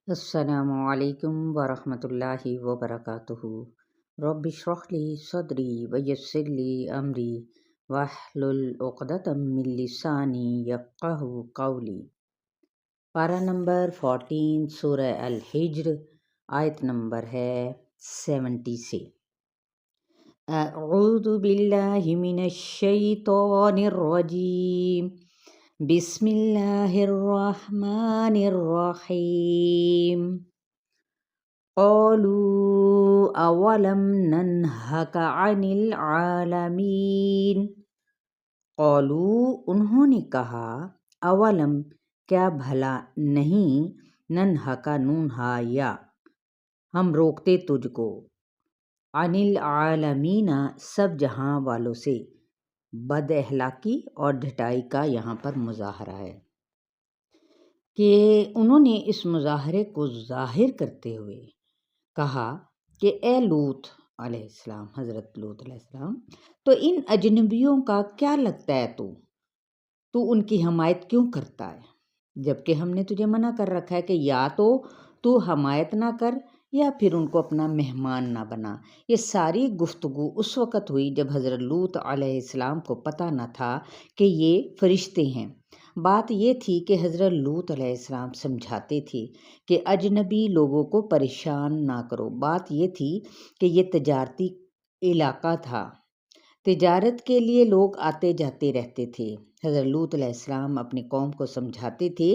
السلام علیکم ورحمۃ اللہ وبرکاتہ۔ رب اشرح لی صدری ویسر لی امری واحلل عقدۃ من لسانی یفقہوا قولی۔ پارہ نمبر 14 سورہ الحجر، آیت نمبر ہے 70 سے۔ اعوذ باللہ من الشیطان الرجیم، بسم اللہ الرحمن الرحیم۔ قالوا اولم ننہک عن العالمین۔ قالوا انہوں نے کہا، اولم کیا بھلا نہیں، ننہکا نونہا یا ہم روکتے تجھ کو، عن العالمین سب جہاں والوں سے۔ بد اخلاقی اور ڈھٹائی کا یہاں پر مظاہرہ ہے کہ انہوں نے اس مظاہرے کو ظاہر کرتے ہوئے کہا کہ اے لوط علیہ السلام، حضرت لوط علیہ السلام، تو ان اجنبیوں کا کیا لگتا ہے، تو ان کی حمایت کیوں کرتا ہے، جبکہ ہم نے تجھے منع کر رکھا ہے کہ یا تو حمایت نہ کر یا پھر ان کو اپنا مہمان نہ بنا۔ یہ ساری گفتگو اس وقت ہوئی جب حضرت لوط علیہ السلام کو پتہ نہ تھا کہ یہ فرشتے ہیں۔ بات یہ تھی کہ حضرت لوط علیہ السلام سمجھاتے تھے کہ اجنبی لوگوں کو پریشان نہ کرو۔ بات یہ تھی کہ یہ تجارتی علاقہ تھا، تجارت کے لیے لوگ آتے جاتے رہتے تھے۔ حضرت لوط علیہ السلام اپنی قوم کو سمجھاتے تھے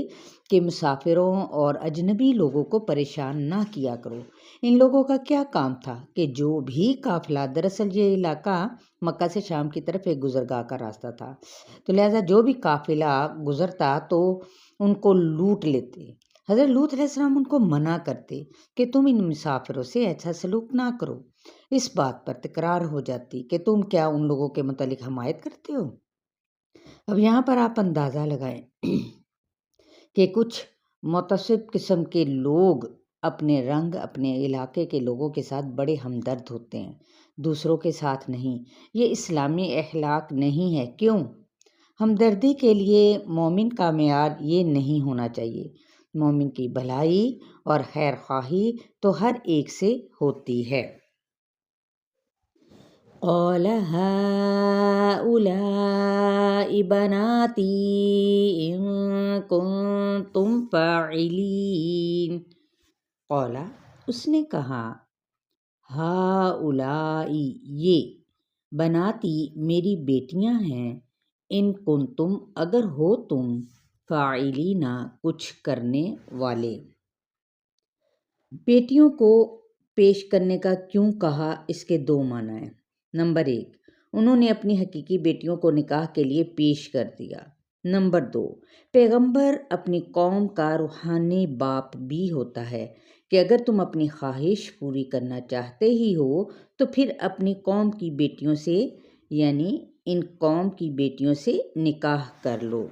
کہ مسافروں اور اجنبی لوگوں کو پریشان نہ کیا کرو۔ ان لوگوں کا کیا کام تھا کہ جو بھی قافلہ، دراصل یہ علاقہ مکہ سے شام کی طرف ایک گزرگاہ کا راستہ تھا، تو لہٰذا جو بھی قافلہ گزرتا تو ان کو لوٹ لیتے۔ حضرت لوط علیہ السلام ان کو منع کرتے کہ تم ان مسافروں سے ایسا سلوک نہ کرو۔ اس بات پر تکرار ہو جاتی کہ تم کیا ان لوگوں کے متعلق حمایت کرتے ہو۔ اب یہاں پر آپ اندازہ لگائیں کہ کچھ متعصب قسم کے لوگ اپنے رنگ، اپنے علاقے کے لوگوں کے ساتھ بڑے ہمدرد ہوتے ہیں، دوسروں کے ساتھ نہیں۔ یہ اسلامی اخلاق نہیں ہے۔ کیوں؟ ہمدردی کے لیے مومن کا معیار یہ نہیں ہونا چاہیے۔ مومن کی بھلائی اور خیر خواہی تو ہر ایک سے ہوتی ہے۔ قال هؤلاء بناتی ان کنتم فاعلین۔ قال اس نے کہا، ہؤلاء یہ، بناتی میری بیٹیاں ہیں، ان کنتم اگر ہو تم، فاعلین کچھ کرنے والے۔ بیٹیوں کو پیش کرنے کا کیوں کہا، اس کے دو معنی ہیں۔ نمبر 1، انہوں نے اپنی حقیقی بیٹیوں کو نکاح کے لیے پیش کر دیا۔ نمبر 2، پیغمبر اپنی قوم کا روحانی باپ بھی ہوتا ہے کہ اگر تم اپنی خواہش پوری کرنا چاہتے ہی ہو تو پھر اپنی قوم کی بیٹیوں سے، یعنی ان قوم کی بیٹیوں سے نکاح کر لو۔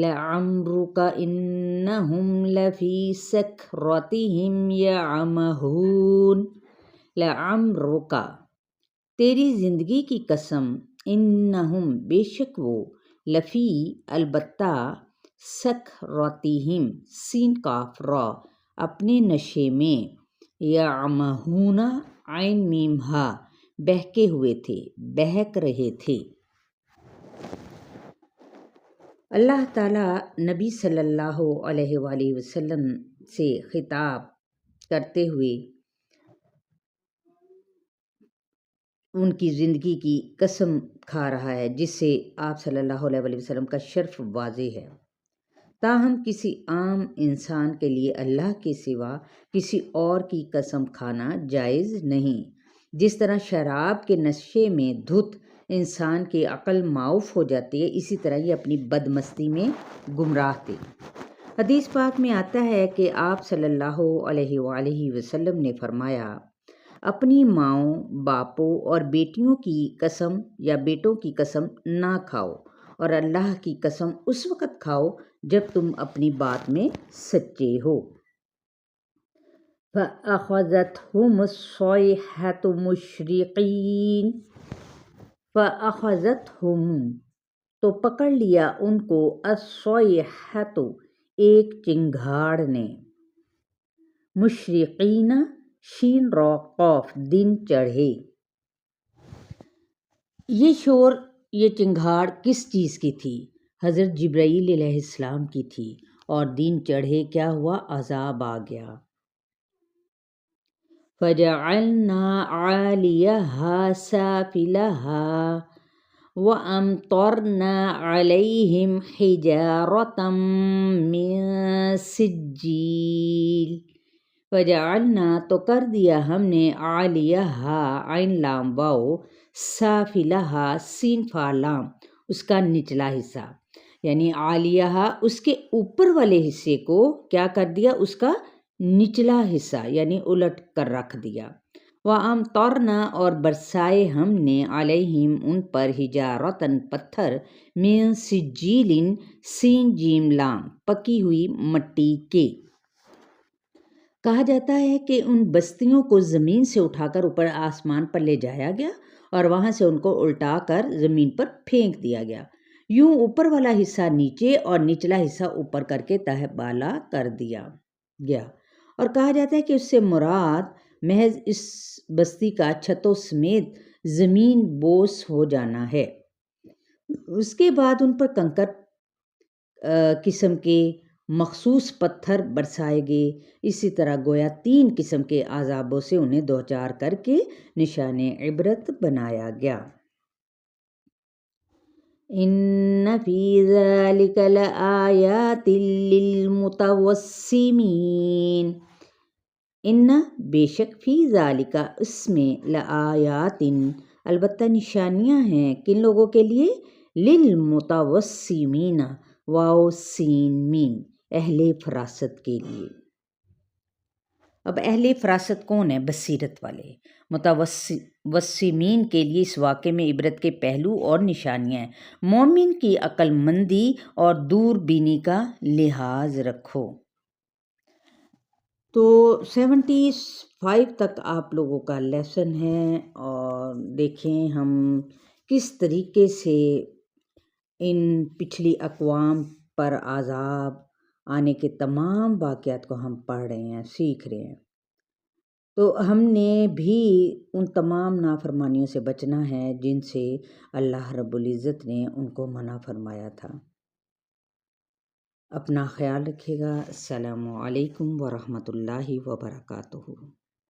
لعمرک انہم لفی سکرتہم یعمہون۔ لعمرک تیری زندگی کی قسم، انہم بے شک وہ، لفی البتہ، سکرتہم سین کاف را اپنے نشے میں، یعمہون عین میم ہا بہکے ہوئے تھے، بہک رہے تھے۔ اللہ تعالیٰ نبی صلی اللہ علیہ وآلہ وسلم سے خطاب کرتے ہوئے ان کی زندگی کی قسم کھا رہا ہے، جس سے آپ صلی اللہ علیہ وآلہ وسلم کا شرف واضح ہے۔ تاہم کسی عام انسان کے لیے اللہ کے سوا کسی اور کی قسم کھانا جائز نہیں۔ جس طرح شراب کے نشے میں دھت انسان کی عقل معاف ہو جاتی ہے، اسی طرح یہ اپنی بدمستی میں گمراہ تھے۔ حدیث پاک میں آتا ہے کہ آپ صلی اللہ علیہ وآلہ وسلم نے فرمایا، اپنی ماؤں، باپوں اور بیٹیوں کی قسم یا بیٹوں کی قسم نہ کھاؤ، اور اللہ کی قسم اس وقت کھاؤ جب تم اپنی بات میں سچے ہو۔ فَأَخَذَتْهُمُ الصَّيْحَةُ مُشْرِقِينَ۔ فَأَخَذَتْهُمْ تو پکڑ لیا ان کو، الصَّيْحَةُ ایک چنگھاڑ نے، مشرقین شین را قاف دن چڑھے۔ یہ شور، یہ چنگھاڑ کس چیز کی تھی؟ حضرت جبرائیل علیہ السلام کی تھی۔ اور دن چڑھے کیا ہوا؟ عذاب آ گیا۔ فَجَعَلْنَا عَالِيَهَا سَافِلَهَا وَأَمْطَرْنَا عَلَيْهِمْ حِجَارَةً مِّن سِجِّيلٍ۔ فَجَعَلْنَا تو کر دیا ہم نے عَالِيَهَا عین لام واو سَافِلَهَا سین فا لام اس کا نچلا حصہ، یعنی عالیہ اس کے اوپر والے حصے کو کیا کر دیا؟ اس کا نچلا حصہ یعنی الٹ کر رکھ دیا۔ وَأَمْطَرْنَا اور برسائے ہم نے علیہم ان پر حجارتاً پتھر من سجیل سین جیم لام پکی ہوئی مٹی کے۔ کہا جاتا ہے کہ ان بستیوں کو زمین سے اٹھا کر اوپر آسمان پر لے جایا گیا اور وہاں سے ان کو الٹا کر زمین پر پھینک دیا گیا، یوں اوپر والا حصہ نیچے اور نچلا حصہ اوپر کر کے تہ بالا کر دیا گیا۔ اور کہا جاتا ہے کہ اس سے مراد محض اس بستی کا چھتوں سمیت زمین بوس ہو جانا ہے۔ اس کے بعد ان پر کنکر قسم کے مخصوص پتھر برسائے گئے، اسی طرح گویا 3 قسم کے عذابوں سے انہیں دوچار کر کے نشان عبرت بنایا گیا۔ ان فی ذلک لآیات للمتوسمین۔ ان بے شک فی ذالک اس میں لآیات البتہ نشانیاں ہیں، کن لوگوں کے لیے؟ للمتوسمین واو سین میم اہل فراست کے لیے۔ اب اہل فراست کون ہے؟ بصیرت والے۔ متوسمین کے لیے اس واقعے میں عبرت کے پہلو اور نشانیاں ہیں۔ مومن کی عقل مندی اور دور بینی کا لحاظ رکھو۔ تو 75 تک آپ لوگوں کا لیسن ہے، اور دیکھیں ہم کس طریقے سے ان پچھلی اقوام پر عذاب آنے کے تمام واقعات کو ہم پڑھ رہے ہیں، سیکھ رہے ہیں۔ تو ہم نے بھی ان تمام نافرمانیوں سے بچنا ہے جن سے اللہ رب العزت نے ان کو منع فرمایا تھا۔ اپنا خیال رکھیے گا۔ السلام علیکم ورحمۃ اللہ وبرکاتہ۔